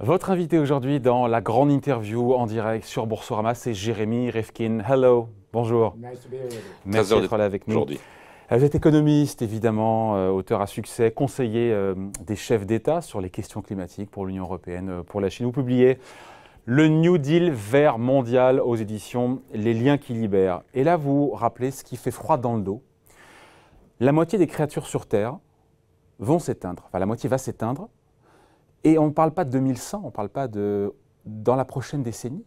Votre invité aujourd'hui dans la grande interview en direct sur Boursorama, c'est Jérémy Rifkin. Hello, bonjour. Merci d'être là avec nous. Aujourd'hui. Vous êtes économiste, évidemment, auteur à succès, conseiller des chefs d'État sur les questions climatiques pour l'Union européenne, pour la Chine. Vous publiez le New Deal vert mondial aux éditions Les Liens qui libèrent. Et là, vous rappelez ce qui fait froid dans le dos. La moitié des créatures sur Terre vont s'éteindre. Enfin, la moitié va s'éteindre. Et on ne parle pas de 2100, on ne parle pas de dans la prochaine décennie.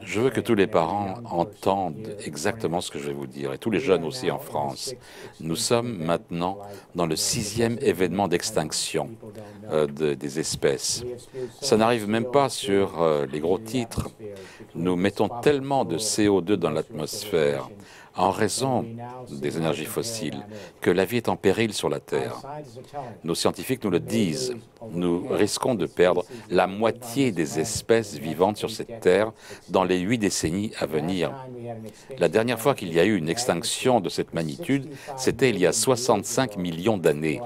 Je veux que tous les parents entendent exactement ce que je vais vous dire, et tous les jeunes aussi en France. Nous sommes maintenant dans le 6e événement d'extinction des espèces. Ça n'arrive même pas sur les gros titres. Nous mettons tellement de CO2 dans l'atmosphère en raison des énergies fossiles, que la vie est en péril sur la Terre. Nos scientifiques nous le disent. Nous risquons de perdre la moitié des espèces vivantes sur cette Terre dans les 8 décennies à venir. La dernière fois qu'il y a eu une extinction de cette magnitude, c'était il y a 65 millions d'années.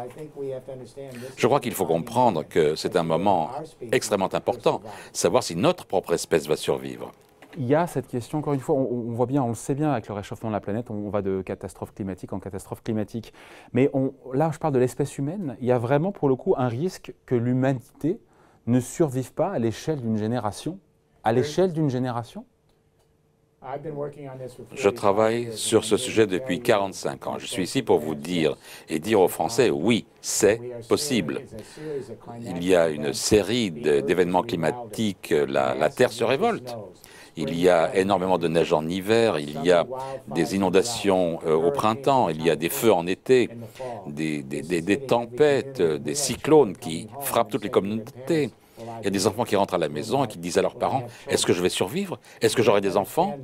Je crois qu'il faut comprendre que c'est un moment extrêmement important, savoir si notre propre espèce va survivre. Il y a cette question, encore une fois, on voit bien, on le sait bien avec le réchauffement de la planète, on va de catastrophe climatique en catastrophe climatique. Mais là, je parle de l'espèce humaine, il y a vraiment pour le coup un risque que l'humanité ne survive pas à l'échelle d'une génération. À l'échelle d'une génération ? Je travaille sur ce sujet depuis 45 ans. Je suis ici pour vous dire et dire aux Français, oui, c'est possible. Il y a une série d'événements climatiques, la Terre se révolte. Il y a énormément de neige en hiver, il y a des inondations au printemps, il y a des feux en été, des tempêtes, des cyclones qui frappent toutes les communautés. Il y a des enfants qui rentrent à la maison et qui disent à leurs parents « Est-ce que je vais survivre? Est-ce que j'aurai des enfants ?»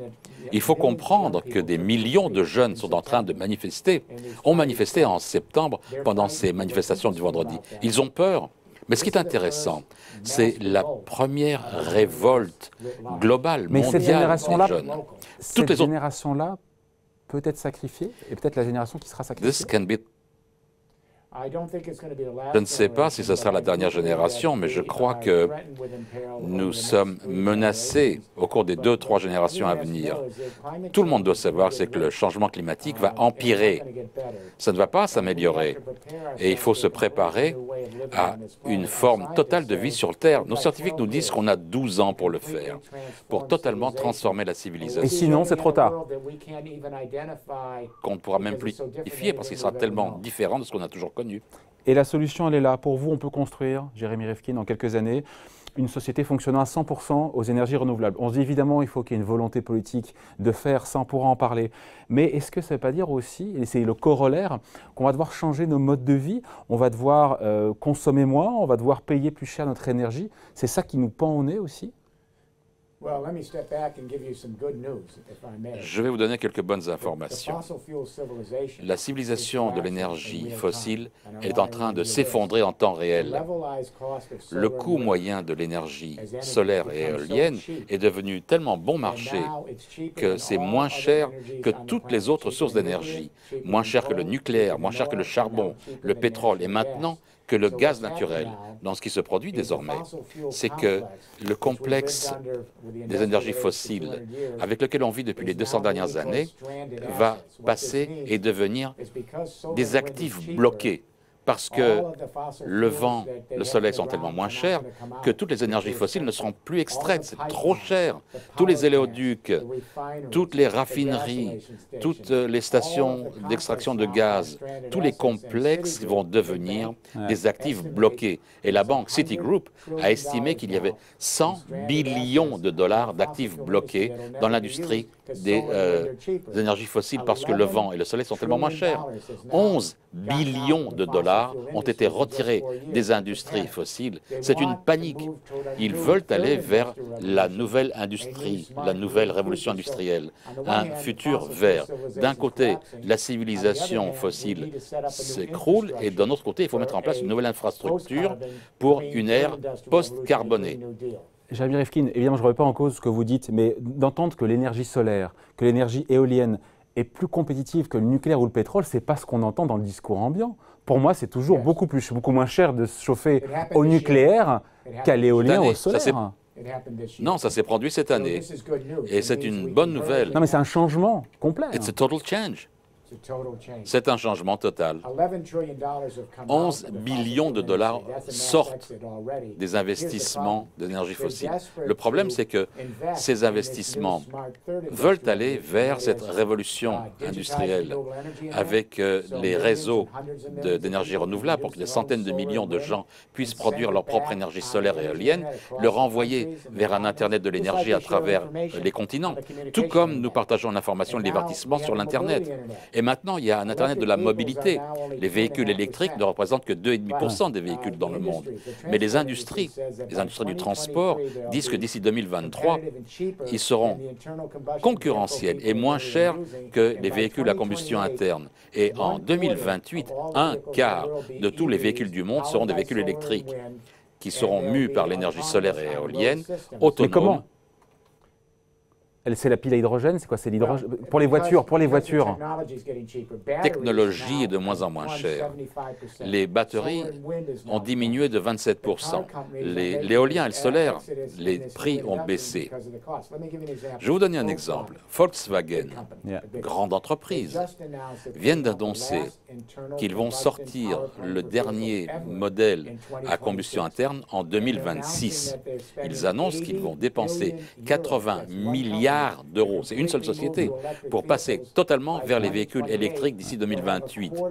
Il faut comprendre que des millions de jeunes sont en train de manifester, ont manifesté en septembre pendant ces manifestations du vendredi. Ils ont peur. Mais ce qui est intéressant, c'est la première révolte globale, mondiale. Mais cette génération-là, des jeunes. Cette génération-là peut être sacrifiée, et peut-être la génération qui sera sacrifiée. Je ne sais pas si ce sera la dernière génération, mais je crois que nous sommes menacés au cours des 2-3 générations à venir. Tout le monde doit savoir, c'est que le changement climatique va empirer. Ça ne va pas s'améliorer. Et il faut se préparer à une forme totale de vie sur Terre. Nos scientifiques nous disent qu'on a 12 ans pour le faire, pour totalement transformer la civilisation. Et sinon, c'est trop tard. Qu'on ne pourra même plus identifier parce qu'il sera tellement différent de ce qu'on a toujours connu. Et la solution, elle est là. Pour vous, on peut construire, Jérémy Rifkin, en quelques années, une société fonctionnant à 100% aux énergies renouvelables. On se dit évidemment, il faut qu'il y ait une volonté politique de faire ça, on pourra en parler. Mais est-ce que ça ne veut pas dire aussi, et c'est le corollaire, qu'on va devoir changer nos modes de vie, on va devoir consommer moins, on va devoir payer plus cher notre énergie? C'est ça qui nous pend au nez aussi? Je vais vous donner quelques bonnes informations. La civilisation de l'énergie fossile est en train de s'effondrer en temps réel. Le coût moyen de l'énergie solaire et éolienne est devenu tellement bon marché que c'est moins cher que toutes les autres sources d'énergie, moins cher que le nucléaire, moins cher que le charbon, le pétrole et maintenant que le gaz naturel. Dans ce qui se produit désormais, c'est que le complexe des énergies fossiles avec lequel on vit depuis les 200 dernières années va passer et devenir des actifs bloqués. Parce que le vent, le soleil sont tellement moins chers que toutes les énergies fossiles ne seront plus extraites. C'est trop cher. Tous les éléoducs, toutes les raffineries, toutes les stations d'extraction de gaz, tous les complexes vont devenir des actifs bloqués. Et la banque Citigroup a estimé qu'il y avait 100 billions de dollars d'actifs bloqués dans l'industrie des énergies fossiles parce que le vent et le soleil sont tellement moins chers. 11 billions de dollars ont été retirés des industries fossiles. C'est une panique. Ils veulent aller vers la nouvelle industrie, la nouvelle révolution industrielle, un futur vert. D'un côté, la civilisation fossile s'écroule et d'un autre côté, il faut mettre en place une nouvelle infrastructure pour une ère post-carbonée. Jérémy Rifkin, évidemment, je ne remets pas en cause ce que vous dites, mais d'entendre que l'énergie solaire, que l'énergie éolienne est plus compétitive que le nucléaire ou le pétrole, ce n'est pas ce qu'on entend dans le discours ambiant. Pour moi, c'est toujours beaucoup moins cher de se chauffer au nucléaire qu'à l'éolien ou au solaire. Non, ça s'est produit cette année. Et c'est une bonne nouvelle. Non, mais c'est un changement complet. It's a total change. C'est un changement total. 11 billions de dollars sortent des investissements d'énergie fossile. Le problème, c'est que ces investissements veulent aller vers cette révolution industrielle avec les réseaux d'énergie renouvelable pour que des centaines de millions de gens puissent produire leur propre énergie solaire et éolienne, le renvoyer vers un Internet de l'énergie à travers les continents, tout comme nous partageons l'information et le divertissement sur l'Internet. Et maintenant, il y a un Internet de la mobilité. Les véhicules électriques ne représentent que 2,5% des véhicules dans le monde. Mais les industries du transport disent que d'ici 2023, ils seront concurrentiels et moins chers que les véhicules à combustion interne. Et en 2028, un quart de tous les véhicules du monde seront des véhicules électriques qui seront mus par l'énergie solaire et éolienne, autonomes. Mais comment ? C'est la pile à hydrogène, c'est quoi? C'est l'hydrogène pour les voitures, Technologie est de moins en moins chère. Les batteries ont diminué de 27%. L'éolien et le solaire, les prix ont baissé. Je vais vous donner un exemple. Volkswagen, grande entreprise, viennent d'annoncer qu'ils vont sortir le dernier modèle à combustion interne en 2026. Ils annoncent qu'ils vont dépenser 80 milliards d'euros, c'est une seule société, pour passer totalement vers les véhicules électriques d'ici 2028.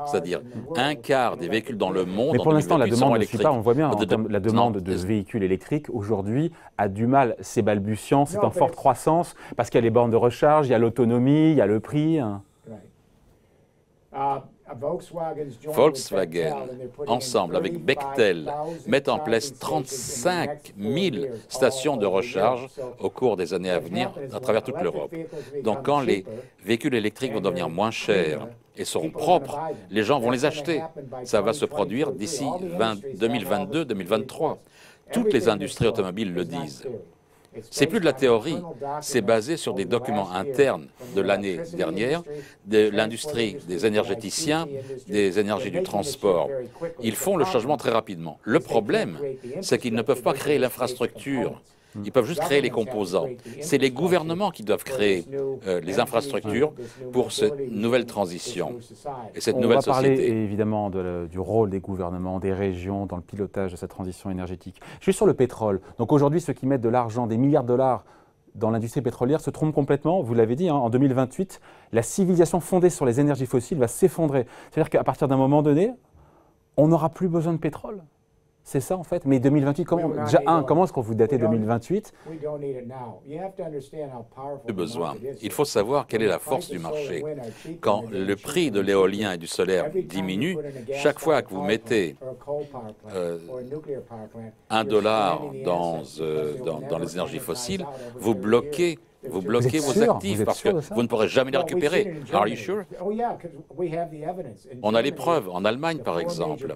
C'est-à-dire un quart des véhicules dans le monde. Mais pour l'instant, la demande ne suit pas, on voit bien, la demande de véhicules électriques aujourd'hui a du mal, c'est balbutiant, c'est en forte croissance, parce qu'il y a les bornes de recharge, il y a l'autonomie, il y a le prix. Volkswagen, ensemble avec Bechtel, mettent en place 35 000 stations de recharge au cours des années à venir à travers toute l'Europe. Donc quand les véhicules électriques vont devenir moins chers et seront propres, les gens vont les acheter. Ça va se produire d'ici 2022-2023. Toutes les industries automobiles le disent. C'est plus de la théorie, c'est basé sur des documents internes de l'année dernière, de l'industrie des énergéticiens, des énergies du transport. Ils font le changement très rapidement. Le problème, c'est qu'ils ne peuvent pas créer l'infrastructure. Ils peuvent juste créer les composants. C'est les gouvernements qui doivent créer les infrastructures pour cette nouvelle transition et cette nouvelle société. On va parler évidemment du rôle des gouvernements, des régions dans le pilotage de cette transition énergétique. Juste sur le pétrole. Donc aujourd'hui, ceux qui mettent de l'argent, des milliards de dollars dans l'industrie pétrolière se trompent complètement. Vous l'avez dit, en 2028, la civilisation fondée sur les énergies fossiles va s'effondrer. C'est-à-dire qu'à partir d'un moment donné, on n'aura plus besoin de pétrole. C'est ça en fait. Mais 2028, comment est-ce qu'on vous datez 2028? Besoin. Il faut savoir quelle est la force du marché. Quand le prix de l'éolien et du solaire diminue, chaque fois que vous mettez $1 dans les énergies fossiles, vous bloquez vos actifs parce que vous ne pourrez jamais les récupérer. Are you sure? On a les preuves. En Allemagne, par exemple,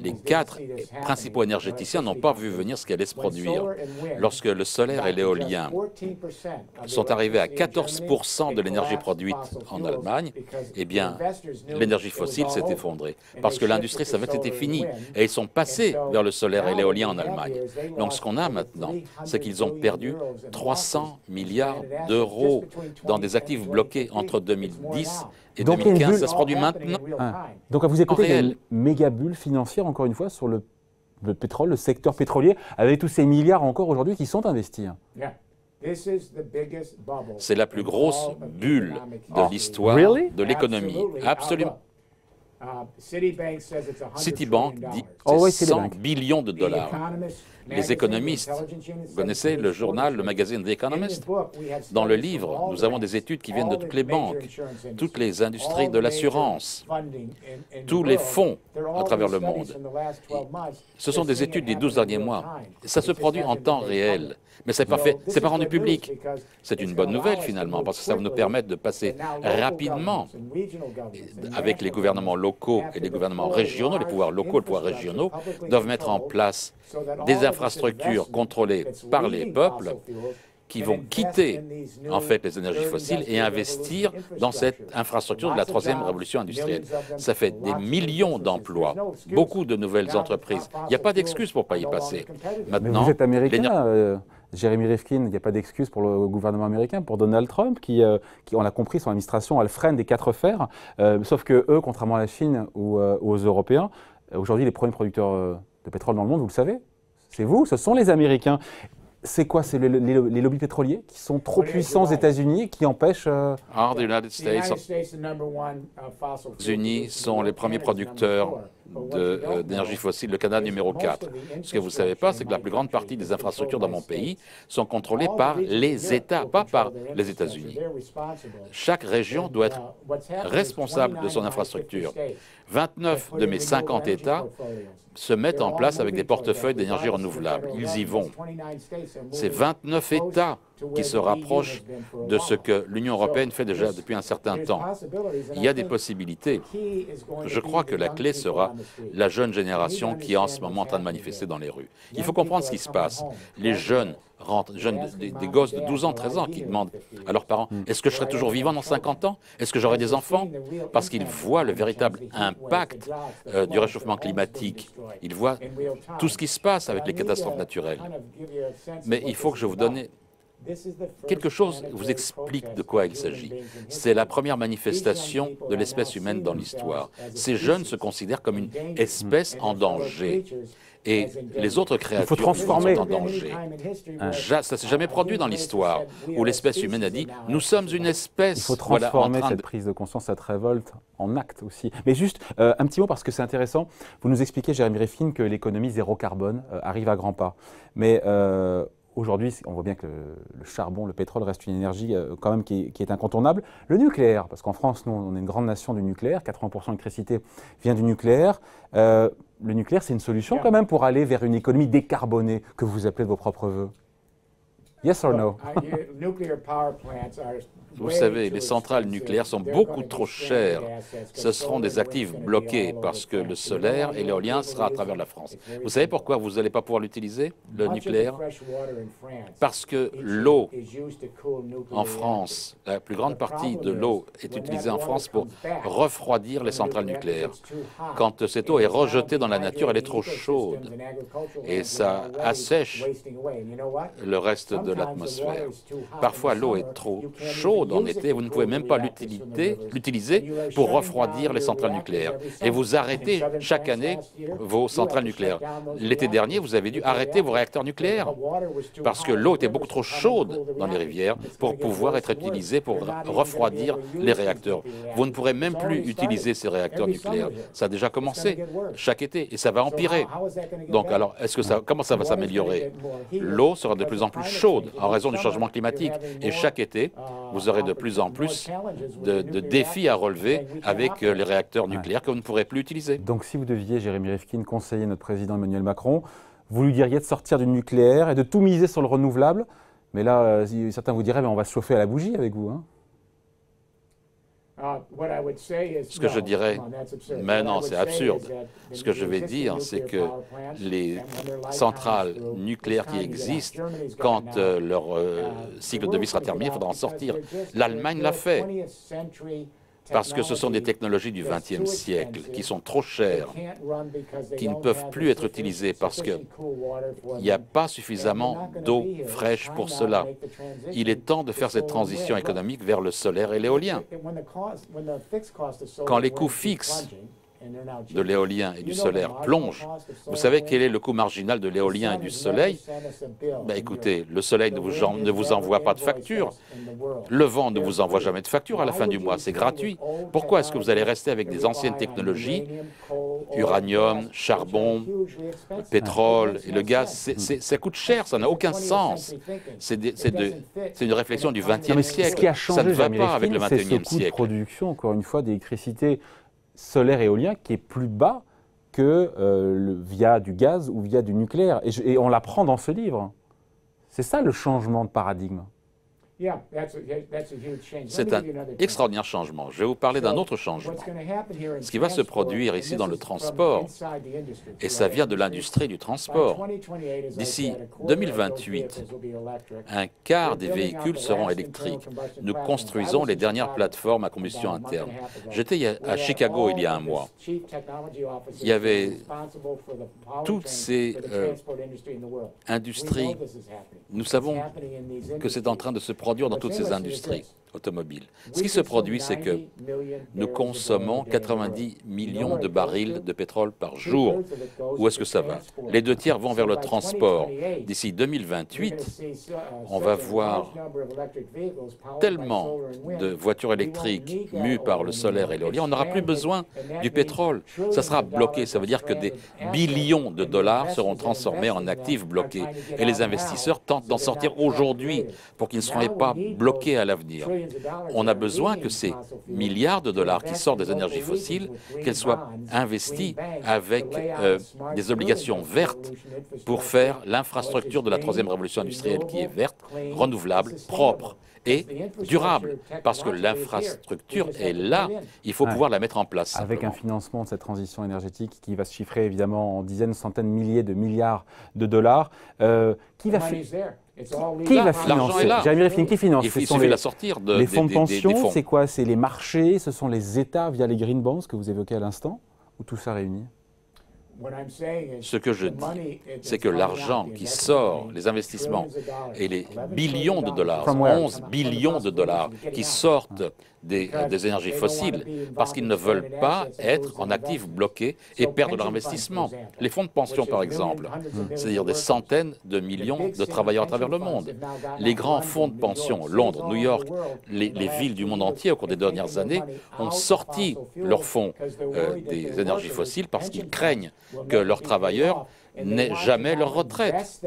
les 4 principaux énergéticiens n'ont pas vu venir ce qui allait se produire. Lorsque le solaire et l'éolien sont arrivés à 14% de l'énergie produite en Allemagne, eh bien, l'énergie fossile s'est effondrée parce que l'industrie savait que c'était fini et ils sont passés vers le solaire et l'éolien en Allemagne. Donc, ce qu'on a maintenant, c'est qu'ils ont perdu 300 milliards d'euros dans des actifs bloqués entre 2010 et 2015. Ça se produit maintenant. Donc, à vous écouter, il y a une méga bulle financière, encore une fois, sur le pétrole, le secteur pétrolier, avec tous ces milliards encore aujourd'hui qui sont investis. C'est la plus grosse bulle de l'histoire de l'économie. Absolument. Citibank dit que c'est 100 billions de dollars. Les économistes, vous connaissez le journal, le magazine The Economist? Dans le livre, nous avons des études qui viennent de toutes les banques, toutes les industries de l'assurance, tous les fonds à travers le monde. Ce sont des études des 12 derniers mois. Ça se produit en temps réel, mais ce n'est pas rendu public. C'est une bonne nouvelle finalement, parce que ça va nous permettre de passer rapidement avec les gouvernements locaux et les gouvernements régionaux, les pouvoirs locaux et les pouvoirs régionaux doivent mettre en place des infrastructures infrastructures contrôlées par les peuples qui vont quitter en fait les énergies fossiles et investir dans cette infrastructure de la troisième révolution industrielle. Ça fait des millions d'emplois, beaucoup de nouvelles entreprises. Il n'y a pas d'excuse pour ne pas y passer. Maintenant, mais vous êtes américain, Jeremy Rifkin, il n'y a pas d'excuse pour le gouvernement américain, pour Donald Trump, qui on l'a compris, son administration, elle freine des 4 fers, sauf que eux, contrairement à la Chine ou aux Européens, aujourd'hui les premiers producteurs de pétrole dans le monde, vous le savez, c'est vous, ce sont les Américains. C'est quoi? C'est les lobbies pétroliers qui sont trop puissants aux États-Unis et qui empêchent... Les États-Unis sont les premiers producteurs d'énergie fossile, le Canada numéro 4. Ce que vous ne savez pas, c'est que la plus grande partie des infrastructures dans mon pays sont contrôlées par les États, pas par les États-Unis. Chaque région doit être responsable de son infrastructure. 29 de mes 50 États se mettent en place avec des portefeuilles d'énergie renouvelable. Ils y vont. C'est 29 États qui se rapprochent de ce que l'Union européenne fait déjà depuis un certain temps. Il y a des possibilités. Je crois que la clé sera la jeune génération qui est en ce moment en train de manifester dans les rues. Il faut comprendre ce qui se passe. Les jeunes rentrent, des gosses de 12 ans, 13 ans qui demandent à leurs parents « Est-ce que je serai toujours vivant dans 50 ans? Est-ce que j'aurai des enfants ?» Parce qu'ils voient le véritable impact du réchauffement climatique. Ils voient tout ce qui se passe avec les catastrophes naturelles. Mais il faut que je vous donne quelque chose vous explique de quoi il s'agit. C'est la première manifestation de l'espèce humaine dans l'histoire. Ces jeunes se considèrent comme une espèce en danger. Et les autres créatures sont en danger. Ça ne s'est jamais produit dans l'histoire où l'espèce humaine a dit « nous sommes une espèce ». Il faut transformer cette prise de conscience, cette révolte en acte aussi. Mais juste un petit mot parce que c'est intéressant. Vous nous expliquez, Jeremy Rifkin, que l'économie zéro carbone arrive à grands pas. Mais aujourd'hui, on voit bien que le charbon, le pétrole reste une énergie quand même qui est incontournable. Le nucléaire, parce qu'en France, nous, on est une grande nation du nucléaire, 80% de l'électricité vient du nucléaire. Le nucléaire, c'est une solution quand même pour aller vers une économie décarbonée que vous appelez de vos propres voeux. Yes or no? Vous savez, les centrales nucléaires sont beaucoup trop chères. Ce seront des actifs bloqués parce que le solaire et l'éolien sera à travers la France. Vous savez pourquoi vous n'allez pas pouvoir l'utiliser, le nucléaire? Parce que l'eau en France, la plus grande partie de l'eau est utilisée en France pour refroidir les centrales nucléaires. Quand cette eau est rejetée dans la nature, elle est trop chaude et ça assèche le reste de l'atmosphère. Parfois, l'eau est trop chaude en été, vous ne pouvez même pas l'utiliser pour refroidir les centrales nucléaires. Et vous arrêtez chaque année vos centrales nucléaires. L'été dernier, vous avez dû arrêter vos réacteurs nucléaires parce que l'eau était beaucoup trop chaude dans les rivières pour pouvoir être utilisée pour refroidir les réacteurs. Vous ne pourrez même plus utiliser ces réacteurs nucléaires. Ça a déjà commencé chaque été et ça va empirer. Donc alors, comment ça va s'améliorer? L'eau sera de plus en plus chaude en raison du changement climatique et chaque été, vous aurez de plus en plus de défis à relever avec les réacteurs nucléaires que vous ne pourrez plus utiliser. Donc si vous deviez, Jeremy Rifkin, conseiller notre président Emmanuel Macron, vous lui diriez de sortir du nucléaire et de tout miser sur le renouvelable. Mais là, certains vous diraient, mais on va se chauffer à la bougie avec vous. Hein. Ce que je dirais, mais non, c'est absurde. Ce que je vais dire, c'est que les centrales nucléaires qui existent, quand leur cycle de vie sera terminé, il faudra en sortir. L'Allemagne l'a fait, parce que ce sont des technologies du XXe siècle qui sont trop chères, qui ne peuvent plus être utilisées parce qu'il n'y a pas suffisamment d'eau fraîche pour cela. Il est temps de faire cette transition économique vers le solaire et l'éolien. Quand les coûts fixes de l'éolien et du solaire plonge. Vous savez quel est le coût marginal de l'éolien et du soleil? Écoutez, le soleil ne vous envoie pas de facture. Le vent ne vous envoie jamais de facture à la fin du mois. C'est gratuit. Pourquoi est-ce que vous allez rester avec des anciennes technologies, uranium, charbon, pétrole et le gaz? Ça coûte cher, ça n'a aucun sens. C'est une réflexion du XXe siècle. Ce qui a changé, ça ne va pas avec le XXIe siècle. C'est ce coût de production, encore une fois, d'électricité solaire et éolien qui est plus bas que via du gaz ou via du nucléaire. Et on l'apprend dans ce livre. C'est ça le changement de paradigme. C'est un extraordinaire changement. Je vais vous parler d'un autre changement. Ce qui va se produire ici dans le transport, et ça vient de l'industrie du transport. D'ici 2028, un quart des véhicules seront électriques. Nous construisons les dernières plateformes à combustion interne. J'étais à Chicago il y a un mois. Il y avait toutes ces industries. Nous savons que c'est en train de se produire dans toutes ces industries automobiles. Ce qui se produit, c'est que nous consommons 90 millions de barils de pétrole par jour. Où est-ce que ça va? Les 2/3 vont vers le transport. D'ici 2028, on va voir tellement de voitures électriques mues par le solaire et l'éolien, on n'aura plus besoin du pétrole. Ça sera bloqué. Ça veut dire que des billions de dollars seront transformés en actifs bloqués. Et les investisseurs tentent d'en sortir aujourd'hui pour qu'ils ne soient pas bloqués à l'avenir. On a besoin que ces milliards de dollars qui sortent des énergies fossiles, qu'elles soient investies avec des obligations vertes pour faire l'infrastructure de la troisième révolution industrielle qui est verte, renouvelable, propre et durable, parce que l'infrastructure est là, il faut pouvoir la mettre en place. Avec un financement de cette transition énergétique qui va se chiffrer évidemment en dizaines, centaines, milliers de milliards de dollars, qui va financer? Jérémy Rivlin, qui finance? Il suffit la sortir les fonds de pension, c'est quoi? C'est les marchés, ce sont les États via les green bonds que vous évoquez à l'instant, ou tout ça réuni? Ce que je dis, c'est que l'argent qui sort, les investissements et les billions de dollars, 11 billions de dollars qui sortent des énergies fossiles parce qu'ils ne veulent pas être en actifs bloqués et perdre leur investissement. Les fonds de pension, par exemple, c'est-à-dire des centaines de millions de travailleurs à travers le monde. Les grands fonds de pension, Londres, New York, les villes du monde entier au cours des dernières années ont sorti leurs fonds des énergies fossiles parce qu'ils craignent que leurs travailleurs n'aient jamais leur retraite.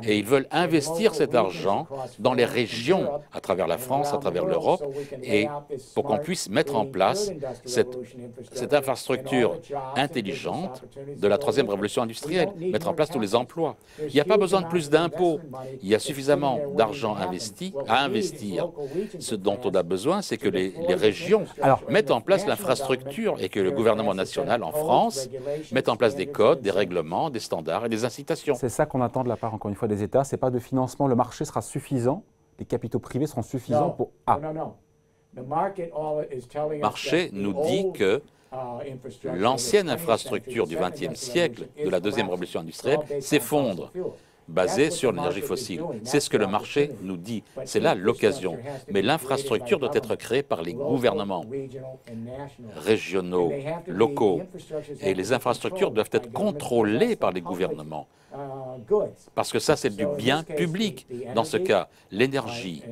Et ils veulent investir cet argent dans les régions, à travers la France, à travers l'Europe, et pour qu'on puisse mettre en place cette infrastructure intelligente de la troisième révolution industrielle, mettre en place tous les emplois. Il n'y a pas besoin de plus d'impôts. Il y a suffisamment d'argent investi à investir. Ce dont on a besoin, c'est que les régions mettent en place l'infrastructure et que le gouvernement national en France mette en place des codes, des règlements, des standards et des incitations. C'est ça qu'on attend de la part, encore une fois, des États. Ce n'est pas de financement. Le marché sera suffisant. Les capitaux privés seront suffisants pour... Le marché nous dit que l'ancienne infrastructure du XXe siècle, de la deuxième révolution industrielle, s'effondre, basée sur l'énergie fossile. C'est ce que le marché nous dit. C'est là l'occasion. Mais l'infrastructure doit être créée par les gouvernements régionaux, locaux. Et les infrastructures doivent être contrôlées par les gouvernements. Parce que ça, c'est du bien public. Dans ce cas, l'énergie,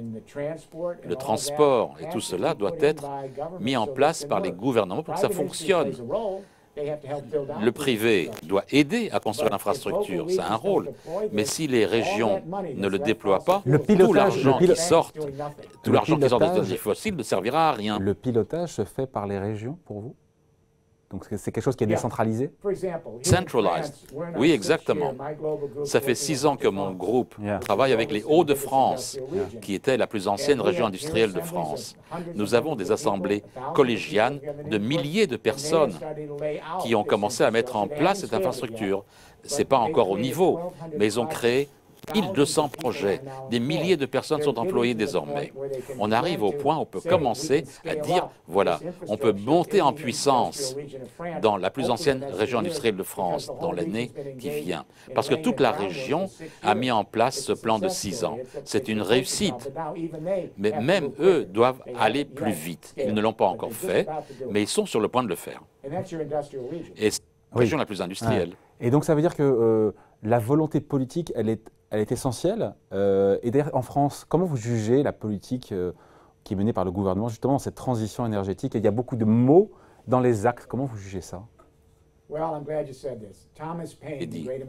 le transport et tout cela doit être mis en place par les gouvernements pour que ça fonctionne. Le privé doit aider à construire l'infrastructure, ça a un rôle. Mais si les régions ne le déploient pas, tout l'argent qui sort des énergies fossiles ne servira à rien. Le pilotage se fait par les régions pour vous? Donc c'est quelque chose qui est décentralisé? Centralized. Oui, exactement. Ça fait 6 ans que mon groupe travaille avec les Hauts-de-France, qui était la plus ancienne région industrielle de France. Nous avons des assemblées collégiales de milliers de personnes qui ont commencé à mettre en place cette infrastructure. Ce n'est pas encore au niveau, mais ils ont créé 1200 projets. Des milliers de personnes sont employées désormais. On arrive au point où on peut commencer à dire, voilà, on peut monter en puissance dans la plus ancienne région industrielle de France, dans l'année qui vient. Parce que toute la région a mis en place ce plan de 6 ans. C'est une réussite. Mais même eux doivent aller plus vite. Ils ne l'ont pas encore fait, mais ils sont sur le point de le faire. Et c'est la région la plus industrielle. Et donc ça veut dire que la volonté politique, elle est essentielle. Et d'ailleurs, en France, comment vous jugez la politique qui est menée par le gouvernement, justement, dans cette transition énergétique? Il y a beaucoup de mots dans les actes. Comment vous jugez ça?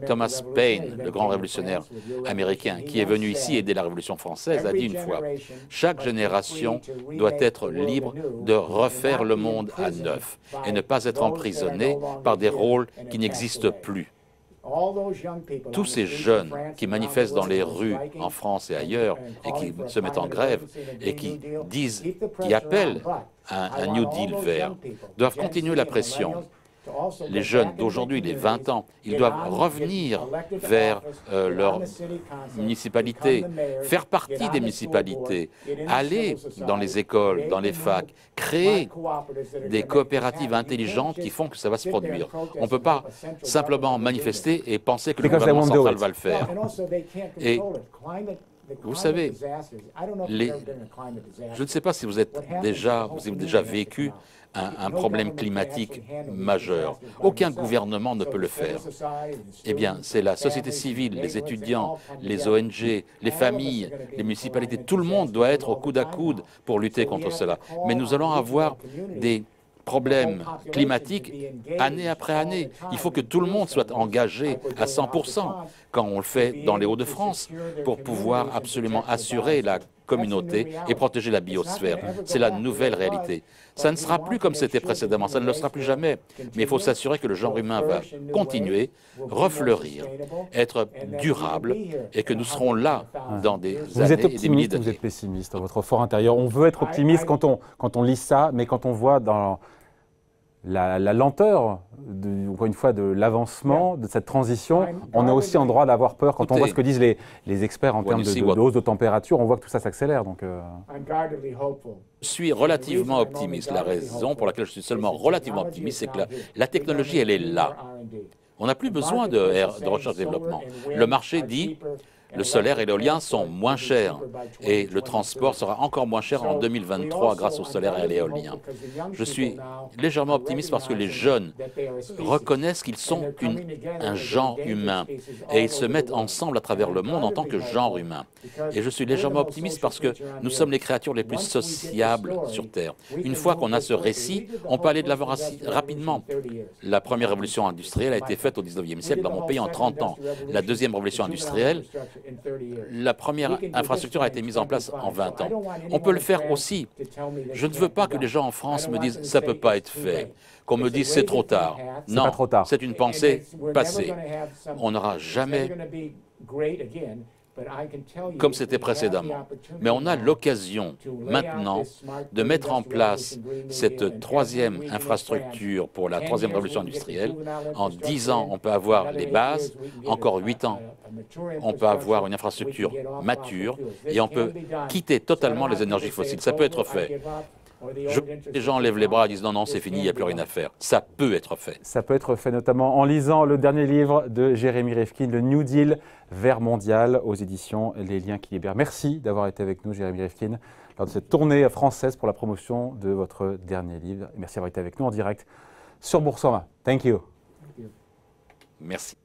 Thomas Paine, le grand révolutionnaire américain, qui est venu ici aider la Révolution française, a dit une fois « Chaque génération doit être libre de refaire le monde à neuf et ne pas être emprisonnée par des rôles qui n'existent plus. » Tous ces jeunes qui manifestent dans les rues en France et ailleurs et qui se mettent en grève et qui disent, qui appellent à un New Deal vert, doivent continuer la pression. Les jeunes d'aujourd'hui, les 20 ans, ils doivent revenir vers leur municipalité, faire partie des municipalités, aller dans les écoles, dans les facs, créer des coopératives intelligentes qui font que ça va se produire. On ne peut pas simplement manifester et penser que le gouvernement central va le faire. Et vous savez, je ne sais pas si vous avez déjà vécu un problème climatique majeur. Aucun gouvernement ne peut le faire. Eh bien, c'est la société civile, les étudiants, les ONG, les familles, les municipalités, tout le monde doit être au coude à coude pour lutter contre cela. Mais nous allons avoir des problèmes climatiques année après année. Il faut que tout le monde soit engagé à 100%, quand on le fait dans les Hauts-de-France, pour pouvoir absolument assurer la communauté et protéger la biosphère. C'est la nouvelle réalité. Ça ne sera plus comme c'était précédemment, ça ne le sera plus jamais. Mais il faut s'assurer que le genre humain va continuer, refleurir, être durable et que nous serons là dans des années et des milliers d'années. Vous êtes pessimiste dans votre fort intérieur. On veut être optimiste quand on lit ça, mais quand on voit dans la lenteur, encore une fois, de l'avancement, de cette transition, on est aussi en droit d'avoir peur. Quand on voit ce que disent les experts en termes de hausse de température, on voit que tout ça s'accélère. Je suis relativement optimiste. La raison pour laquelle je suis seulement relativement optimiste, c'est que la technologie, elle est là. On n'a plus besoin de recherche-développement. Le marché dit le solaire et l'éolien sont moins chers et le transport sera encore moins cher en 2023 grâce au solaire et à l'éolien. Je suis légèrement optimiste parce que les jeunes reconnaissent qu'ils sont un genre humain et ils se mettent ensemble à travers le monde en tant que genre humain. Et je suis légèrement optimiste parce que nous sommes les créatures les plus sociables sur Terre. Une fois qu'on a ce récit, on peut aller de l'avant rapidement. La première révolution industrielle a été faite au 19e siècle dans mon pays en 30 ans. La deuxième révolution industrielle, la première infrastructure a été mise en place en 20 ans. On peut le faire aussi. Je ne veux pas que les gens en France me disent « ça ne peut pas être fait », qu'on me dise « c'est trop tard ». Non, c'est une pensée passée. On n'aura jamais comme c'était précédemment. Mais on a l'occasion maintenant de mettre en place cette troisième infrastructure pour la troisième révolution industrielle. En 10 ans, on peut avoir les bases, encore 8 ans, on peut avoir une infrastructure mature et on peut quitter totalement les énergies fossiles. Ça peut être fait. Les gens lèvent les bras et disent non, non, c'est fini, il n'y a plus rien à faire. Ça peut être fait. Ça peut être fait notamment en lisant le dernier livre de Jérémy Rifkin, le New Deal vert mondial aux éditions Les Liens qui libèrent. Merci d'avoir été avec nous, Jérémy Rifkin, lors de cette tournée française pour la promotion de votre dernier livre. Merci d'avoir été avec nous en direct sur Boursorama. Thank you. Merci.